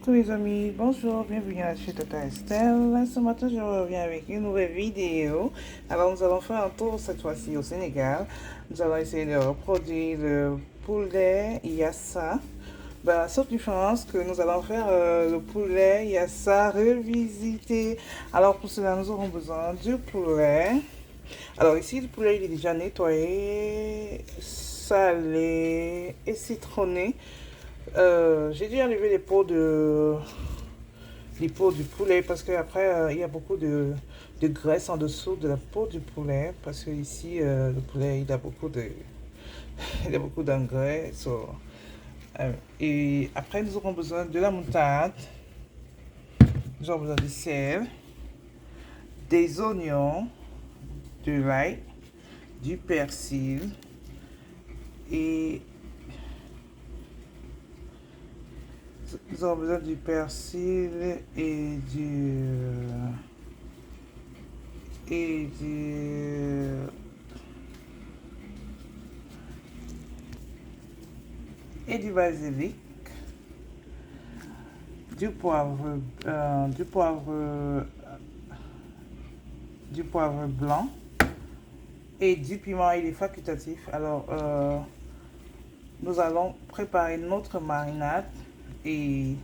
Coucou les amis, bonjour, bienvenue à la chaîne Tata Estelle. Ce matin, je reviens avec une nouvelle vidéo. Alors, nous allons faire un tour cette fois-ci au Sénégal. Nous allons essayer de reproduire le poulet Yassa. La seule différence que nous allons faire le poulet Yassa revisité. Alors, pour cela, nous aurons besoin du poulet. Alors, ici, le poulet il est déjà nettoyé, salé et citronné. J'ai dû enlever les peaux du poulet parce qu'après il y a beaucoup de graisse en dessous de la peau du poulet parce que ici le poulet il a beaucoup il a beaucoup d'engrais. Et après nous aurons besoin de la moutarde, nous aurons besoin du sel, des oignons, de l'ail, du persil et nous avons besoin du persil et du basilic, du poivre, du poivre blanc et du piment. Il est facultatif. Alors, nous allons préparer notre marinade et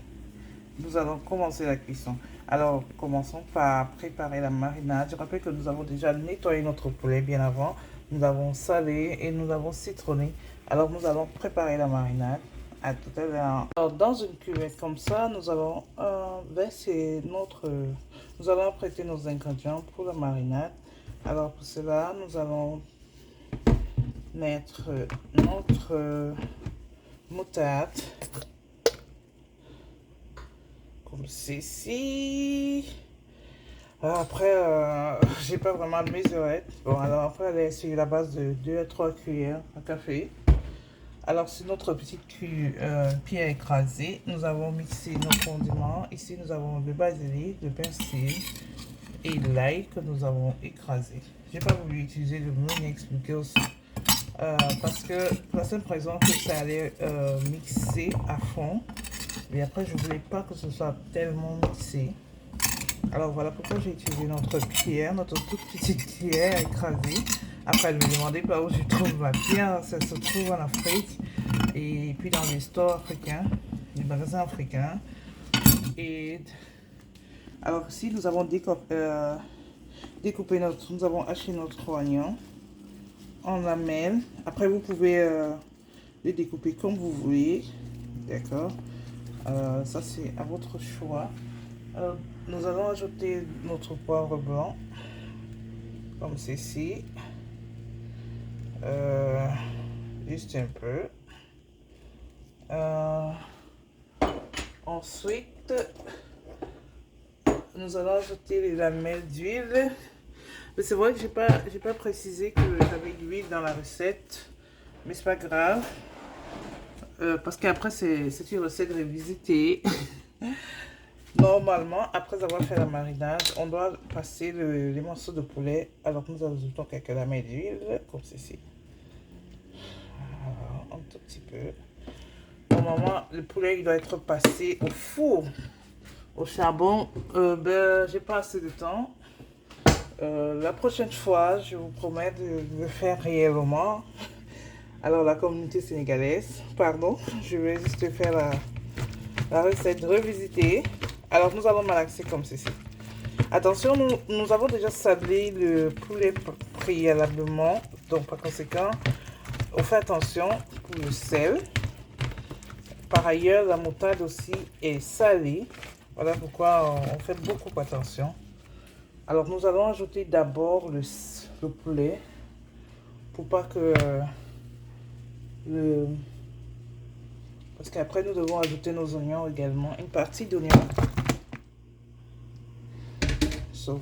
nous allons commencer la cuisson. Alors, commençons par préparer la marinade. Je rappelle que nous avons déjà nettoyé notre poulet bien avant. Nous avons salé et nous avons citronné. Alors, nous allons préparer la marinade. À tout à l'heure. Alors, dans une cuvette comme ça, nous allons verser nous allons apprêter nos ingrédients pour la marinade. Alors, pour cela, nous allons mettre notre moutarde comme ceci. Après, j'ai pas vraiment de mesurette. Bon, alors après, elle est sur la base de 2 à 3 cuillères à café. Alors, sur notre petite pierre écrasée, nous avons mixé nos condiments. Ici, nous avons le basilic, le persil et l'ail que nous avons écrasé. J'ai pas voulu utiliser le mot expliquer aussi. Parce que pour la simple raison que ça allait mixer à fond. Et après, je voulais pas que ce soit tellement mixé. Alors voilà pourquoi j'ai utilisé notre pierre, notre toute petite pierre écrasée. Après, elle me demandait pas où je trouve ma pierre. Ça se trouve en Afrique et puis dans les stores africains, les magasins africains. Et alors ici, nous avons découpé nous avons haché notre oignon en lamelles. Après, vous pouvez les découper comme vous voulez. D'accord. Ça, c'est à votre choix. Alors, nous allons ajouter notre poivre blanc, comme ceci. Juste un peu. Ensuite, nous allons ajouter les lamelles d'huile. Mais c'est vrai que j'ai pas précisé que j'avais de l'huile dans la recette, mais c'est pas grave. Parce qu'après, c'est une recette revisitée. Normalement, après avoir fait la marinade, on doit passer les morceaux de poulet. Alors, nous ajoutons quelques lamelles d'huile, comme ceci. Alors, un tout petit peu. Normalement, le poulet il doit être passé au four, au charbon. J'ai pas assez de temps. La prochaine fois, je vous promets de le faire réellement. Alors, la communauté sénégalaise, pardon, je vais juste faire la recette revisitée. Alors, nous allons malaxer comme ceci. Attention, nous avons déjà sablé le poulet préalablement. Donc, par conséquent, on fait attention pour le sel. Par ailleurs, la moutarde aussi est salée. Voilà pourquoi on fait beaucoup attention. Alors, nous allons ajouter d'abord le poulet. Pour pas que Parce qu'après, nous devons ajouter nos oignons également. Une partie d'oignons.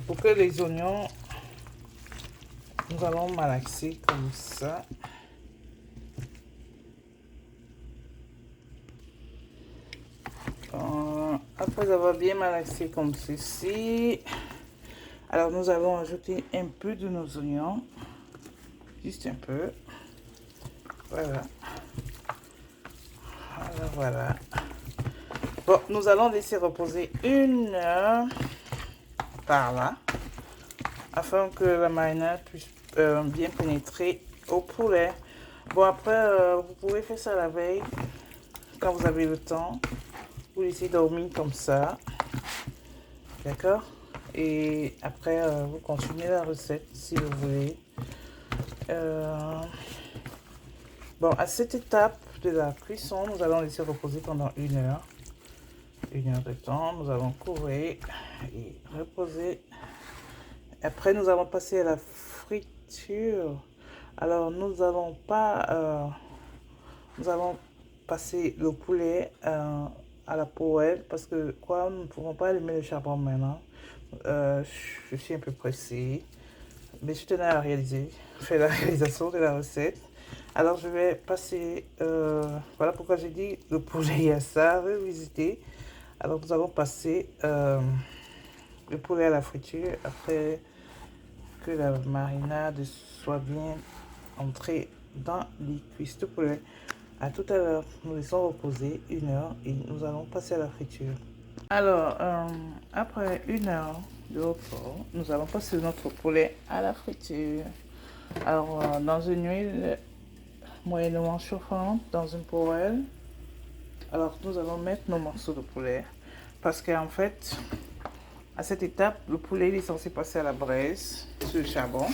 Pour que les oignons, nous allons malaxer comme ça. Après avoir bien malaxé comme ceci, alors nous allons ajouter un peu de nos oignons. Juste un peu. Voilà. Voilà. Bon, nous allons laisser reposer 1 heure par là, afin que la marinade puisse bien pénétrer au poulet. Bon, après, vous pouvez faire ça la veille, quand vous avez le temps. Vous laissez dormir comme ça, d'accord? Et après, vous continuez la recette si vous voulez. Bon, à cette étape de la cuisson, nous allons laisser reposer pendant 1 heure. 1 heure de temps, nous allons couvrir et reposer. Après, nous allons passer à la friture. Alors, nous allons passer le poulet à la poêle parce que quoi, nous ne pouvons pas allumer le charbon maintenant. Je suis un peu pressée, mais je tenais à faire la réalisation de la recette. Alors, je vais passer, voilà pourquoi j'ai dit le poulet à ça, revisiter. Alors, nous allons passer le poulet à la friture après que la marinade soit bien entrée dans les cuisses de poulet. À tout à l'heure, nous laissons reposer 1 heure et nous allons passer à la friture. Alors, après 1 heure de repos, nous allons passer notre poulet à la friture. Alors, dans une huile moyennement chauffante, dans une poêle. Alors, nous allons mettre nos morceaux de poulet parce qu'en fait, à cette étape, le poulet est censé passer à la braise sur le charbon.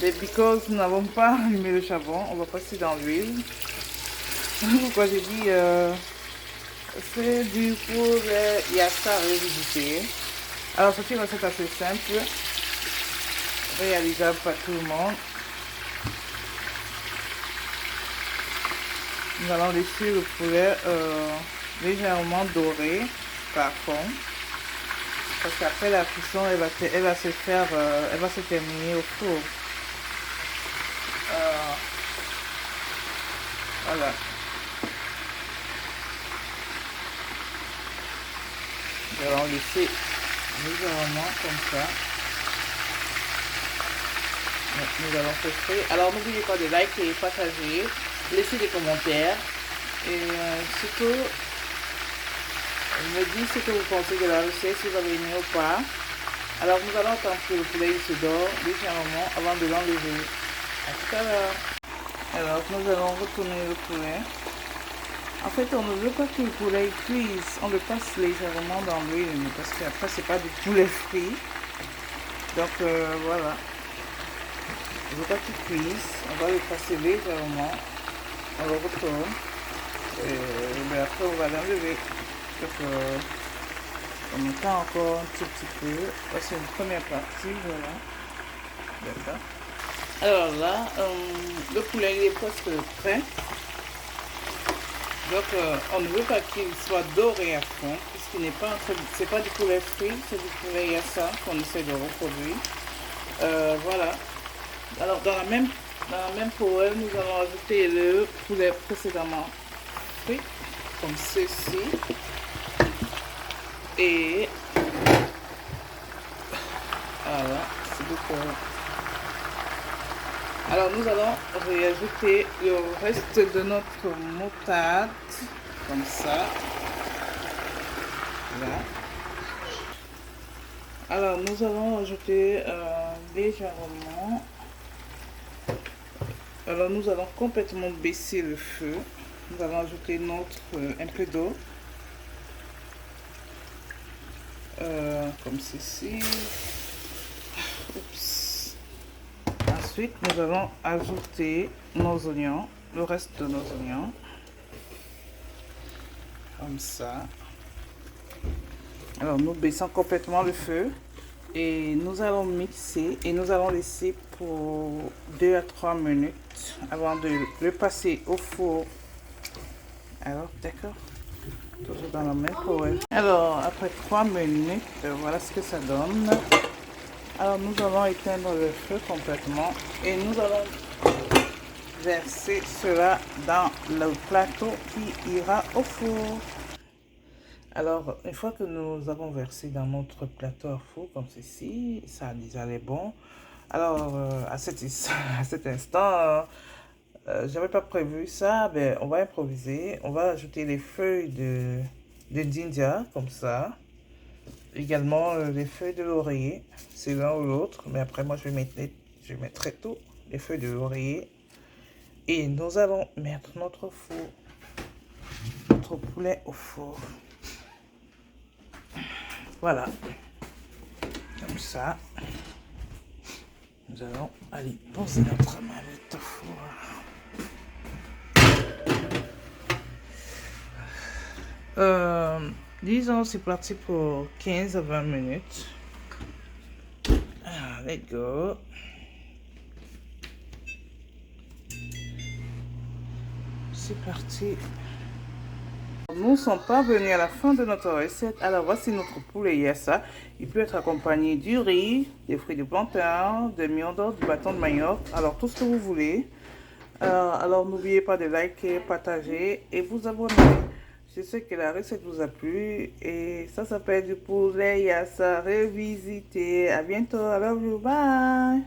Mais because nous n'avons pas allumé le charbon, on va passer dans l'huile. Pourquoi j'ai dit c'est du poulet yassa revisité. Alors, c'est une recette assez simple, réalisable par tout le monde. Nous allons laisser le poulet légèrement doré par fond. Parce qu'après la cuisson, elle va se terminer au four. Voilà. Nous allons laisser légèrement comme ça. Nous allons faire frire. Alors n'oubliez pas de liker, partager, laisser des commentaires et surtout me dire ce que vous pensez de la recette, si vous avez aimé ou pas. Alors nous allons attendre que le poulet se dore légèrement avant de l'enlever. À tout à l'heure. Alors nous allons retourner le poulet. En fait, on ne veut pas que le poulet cuise, on le passe légèrement dans l'huile parce qu'après c'est pas du poulet frit. Donc voilà. Je ne veux pas qu'il cuise, on va le passer légèrement, on le retourne et après on va l'enlever. Donc on attend encore un petit peu, c'est une première partie, voilà. D'accord. Alors là, le poulet il est presque prêt. Donc on ne veut pas qu'il soit doré à fond, puisqu'il n'est pas c'est pas du poulet frit, c'est du poulet yassa qu'on essaie de reproduire. Voilà. Alors dans la même poêle, nous allons ajouter le poulet précédemment frit, comme ceci. Et voilà, c'est beaucoup. Alors nous allons réajouter le reste de notre moutarde, comme ça. Là. Alors nous allons ajouter légèrement. Alors nous allons complètement baisser le feu. Nous allons ajouter un peu d'eau. Comme ceci. Oups. Ensuite, nous allons ajouter nos oignons, le reste de nos oignons. Comme ça. Alors nous baissons complètement le feu. Et nous allons mixer et nous allons laisser pour 2 à 3 minutes avant de le passer au four. Alors, d'accord? Toujours dans la même poêle. Alors, après 3 minutes, voilà ce que ça donne. Alors, nous allons éteindre le feu complètement et nous allons verser cela dans le plateau qui ira au four. Alors, une fois que nous avons versé dans notre plateau à four comme ceci, ça a déjà l'air bon. Alors, à cet instant, j'avais pas prévu ça, mais on va improviser. On va ajouter les feuilles de dindia, comme ça. Également les feuilles de laurier, c'est l'un ou l'autre, mais après moi je mettrai tout, les feuilles de laurier. Et nous allons mettre notre four, notre poulet au four. Voilà, comme ça. Nous allons aller poser notre marmite au four. Disons, c'est parti pour 15 à 20 minutes. Let's go. C'est parti. Nous ne sommes pas venus à la fin de notre recette. Alors voici notre poulet yassa. Il peut être accompagné du riz, des fruits de plantain, de miondor, du bâton de manioc. Alors tout ce que vous voulez. Alors n'oubliez pas de liker, partager et vous abonner. Je sais que la recette vous a plu et ça s'appelle du poulet yassa revisité. À bientôt. I love you. Bye.